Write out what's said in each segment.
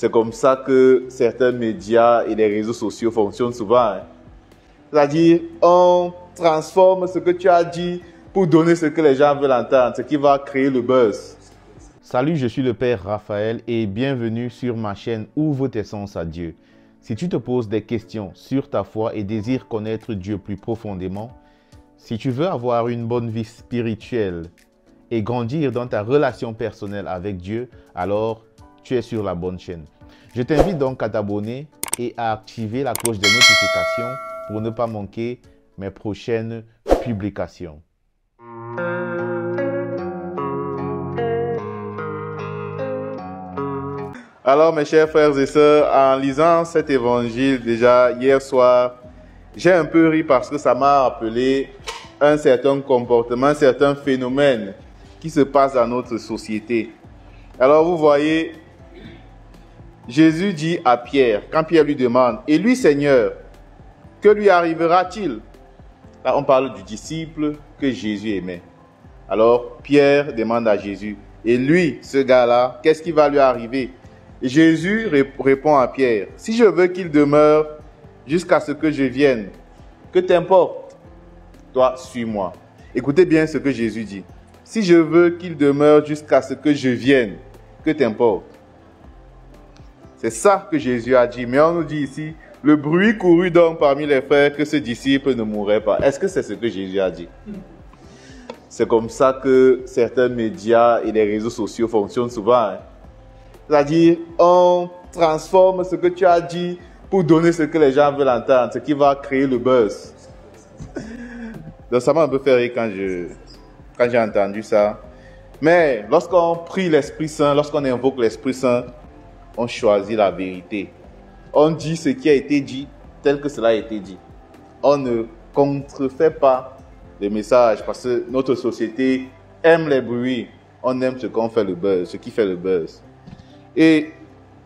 C'est comme ça que certains médias et les réseaux sociaux fonctionnent souvent. C'est-à-dire, on transforme ce que tu as dit pour donner ce que les gens veulent entendre, ce qui va créer le buzz. Salut, je suis le Père Raphaël et bienvenue sur ma chaîne Ouvre tes sens à Dieu. Si tu te poses des questions sur ta foi et désires connaître Dieu plus profondément, si tu veux avoir une bonne vie spirituelle et grandir dans ta relation personnelle avec Dieu, alors tu es sur la bonne chaîne. Je t'invite donc à t'abonner et à activer la cloche des notifications pour ne pas manquer mes prochaines publications. Alors mes chers frères et sœurs, en lisant cet évangile déjà hier soir, j'ai un peu ri parce que ça m'a rappelé un certain comportement, un certain phénomène qui se passe dans notre société. Alors vous voyez, Jésus dit à Pierre, quand Pierre lui demande, « Et lui Seigneur, que lui arrivera-t-il » Là on parle du disciple que Jésus aimait. Alors Pierre demande à Jésus, « Et lui, ce gars-là, qu'est-ce qui va lui arriver ?» Et Jésus répond à Pierre, « Si je veux qu'il demeure jusqu'à ce que je vienne, que t'importe, toi, suis-moi. » Écoutez bien ce que Jésus dit. « Si je veux qu'il demeure jusqu'à ce que je vienne, que t'importe. » C'est ça que Jésus a dit. Mais on nous dit ici, le bruit courut donc parmi les frères que ce disciple ne mourrait pas. Est-ce que c'est ce que Jésus a dit? C'est comme ça que certains médias et les réseaux sociaux fonctionnent souvent. C'est-à-dire, on transforme ce que tu as dit pour donner ce que les gens veulent entendre, ce qui va créer le buzz. Donc ça m'a un peu fait rire quand j'ai entendu ça. Mais lorsqu'on prie l'Esprit Saint, lorsqu'on invoque l'Esprit Saint, on choisit la vérité. On dit ce qui a été dit tel que cela a été dit. On ne contrefait pas les messages parce que notre société aime les bruits. On aime ce qu'on fait le buzz, ce qui fait le buzz. Et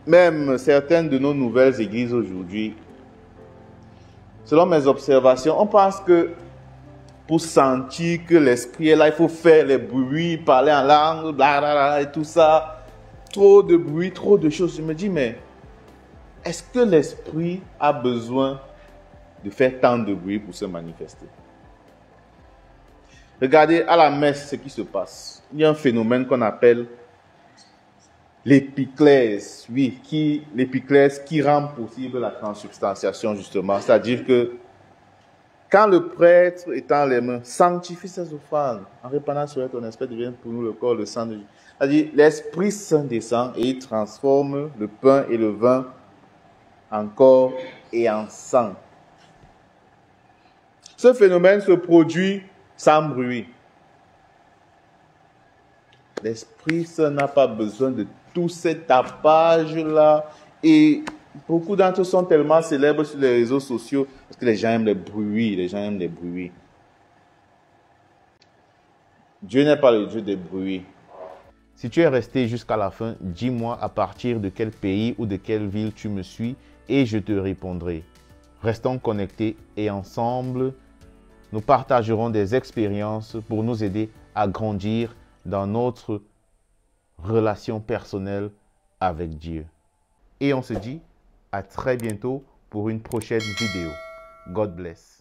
même certaines de nos nouvelles églises aujourd'hui, selon mes observations, on pense que pour sentir que l'esprit est là, il faut faire les bruits, parler en langue, blablabla et tout ça. Trop de bruit, trop de choses. Je me dis, mais est-ce que l'esprit a besoin de faire tant de bruit pour se manifester? Regardez à la messe ce qui se passe. Il y a un phénomène qu'on appelle l'épiclèse, oui, l'épiclèse qui rend possible la transubstantiation justement. C'est-à-dire que quand le prêtre étend les mains, sanctifie ses offrandes, en répandant sur elle ton esprit devient pour nous le corps, le sang de Jésus. C'est-à-dire l'Esprit Saint descend et il transforme le pain et le vin en corps et en sang. Ce phénomène se produit sans bruit. L'Esprit Saint n'a pas besoin de tout cet tapage-là. Et beaucoup d'entre eux sont tellement célèbres sur les réseaux sociaux parce que les gens aiment les bruits. Les gens aiment les bruits. Dieu n'est pas le Dieu des bruits. Si tu es resté jusqu'à la fin, dis-moi à partir de quel pays ou de quelle ville tu me suis et je te répondrai. Restons connectés et ensemble, nous partagerons des expériences pour nous aider à grandir dans notre relation personnelle avec Dieu. Et on se dit à très bientôt pour une prochaine vidéo. God bless.